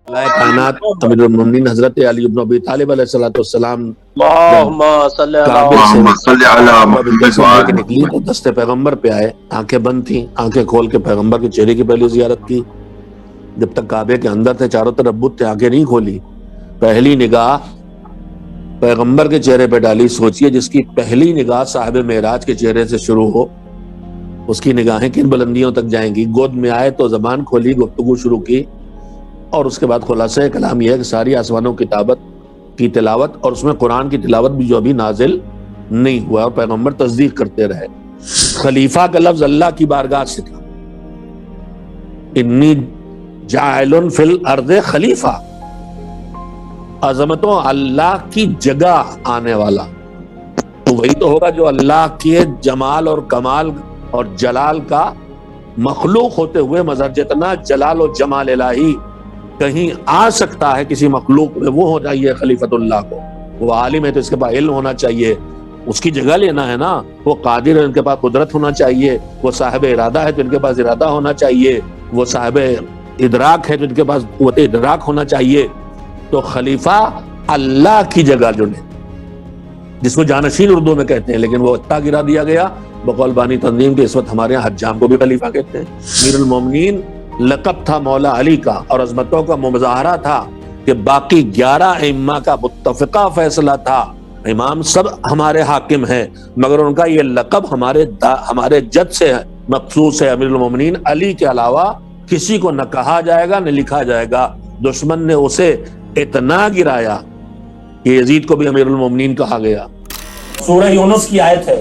کائنات امیر المومنین حضرت علی بن ابی طالب علیہ الصلوۃ والسلام اللہم صلی کعبے سے محمد کے نکلی تو دست پیغمبر پہ آئے، آنکھیں بند تھیں، آنکھیں کھول کے پیغمبر کے چہرے کی پہلی زیارت کی۔ جب تک کعبے کے اندر تھے چاروں طرف بت تھے، آنکھیں نہیں کھولی، پہلی نگاہ پیغمبر کے چہرے پہ ڈالی۔ سوچئے جس کی پہلی نگاہ صاحب معراج کے چہرے سے شروع ہو، اس کی نگاہیں کن بلندیوں تک جائیں گی۔ گود میں آئے تو زبان کھولی، گفتگو شروع کی، اور اس کے بعد خلاصہ کلام یہ ہے کہ ساری آسمانوں کی تلاوت، اور اس میں قرآن کی تلاوت بھی جو ابھی نازل نہیں ہوا، اور پیغمبر تصدیق کرتے رہے۔ خلیفہ کا لفظ اللہ کی بارگاہ سے تھا، انی جاعل فی الارض خلیفہ، عظمتوں اللہ کی جگہ آنے والا، تو وہی تو ہوگا جو اللہ کے جمال اور کمال اور جلال کا مخلوق ہوتے ہوئے مظہر۔ جتنا جلال و جمال الہی کہیں آ سکتا ہے کسی مخلوق میں، وہ ہو جائیے خلیفۃ اللہ کو۔ وہ عالم ہے تو اس کے پاس علم ہونا چاہیے، اس کی جگہ لینا ہے نا۔ وہ قادر ہے، ان کے پاس قدرت ہونا چاہیے۔ وہ صاحب ارادہ ہے تو ان کے پاس ارادہ ہونا چاہیے۔ وہ صاحب ادراک ہے تو ان کے پاس قوت ادراک ہونا چاہیے۔ تو خلیفہ اللہ کی جگہ جو نے، جس کو جانشین اردو میں کہتے ہیں، لیکن وہ اتنا گرا دیا گیا بقول بانی تنظیم کے۔ اس وقت ہمارے یہاں حجام کو بھی خلیفہ کہتے ہیں۔ امیر المومنین لقب تھا مولا علی کا، اور عظمتوں کا مظاہرہ تھا کہ باقی 11 ائمہ کا متفقہ فیصلہ تھا، امام سب ہمارے حاکم ہیں، مگر ان کا یہ لقب ہمارے جد سے مخصوص ہے۔ امیر المومنین علی کے علاوہ کسی کو نہ کہا جائے گا نہ لکھا جائے گا۔ دشمن نے اسے اتنا گرایا کہ یزید کو بھی امیر المومنین کہا گیا۔ سورہ یونس کی آیت ہے،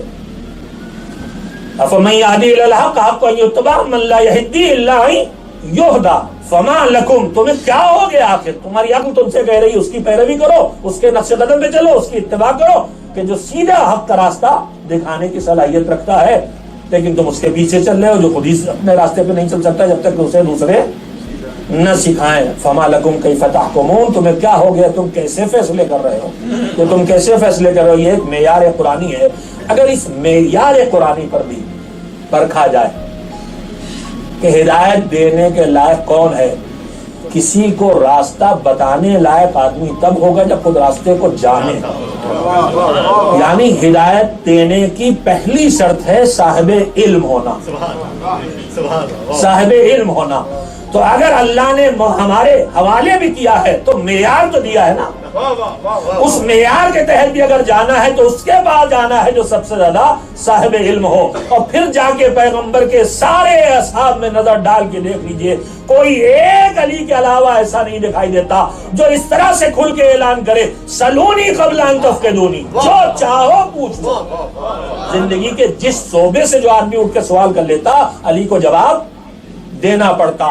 افمن یہدی الی الحق حق ان یتبع من لا یہدی الا ان یہدی فما لکم، تمہیں کیا ہو گیا؟ آخر تمہاری عقل تم سے کہہ رہی اس کی پیروی کرو، اس کے نقش قدم پہ چلو، اس کی اتباع کرو، کہ جو سیدھا حق کا راستہ دکھانے کی صلاحیت رکھتا ہے، لیکن تم اس کے پیچھے چل رہے ہو جو خود ہی اپنے راستے پہ نہیں چل سکتا جب تک اسے دوسرے نہ سکھائیں۔ فما لکم کیف تحکمون، تمہیں کیا ہو گیا؟ تم کیسے فیصلے کر رہے ہو؟ کہ تم کیسے فیصلے کر رہے ہو؟ یہ ایک معیار قرآنی ہے۔ اگر اس معیار قرآنی پر بھی پرکھا جائے کہ ہدایت دینے کے لائق کون ہے، کسی کو راستہ بتانے لائق آدمی تب ہوگا جب خود راستے کو جانے۔ یعنی ہدایت دینے کی پہلی شرط ہے صاحب علم ہونا، صاحب علم ہونا۔ تو اگر اللہ نے ہمارے حوالے بھی کیا ہے تو معیار تو دیا ہے نا، اس معیار کے تحت بھی اگر جانا ہے تو اس کے بعد جانا ہے جو سب سے زیادہ صاحب علم ہو۔ اور پھر جا کے پیغمبر کے سارے اصحاب میں نظر ڈال کے دیکھ لیجئے، کوئی ایک علی کے علاوہ ایسا نہیں دکھائی دیتا جو اس طرح سے کھل کے اعلان کرے سلونی قبل ان تفقدونی، جو چاہو پوچھ لو۔ زندگی کے جس شعبے سے جو آدمی اٹھ کے سوال کر لیتا، علی کو جواب دینا پڑتا۔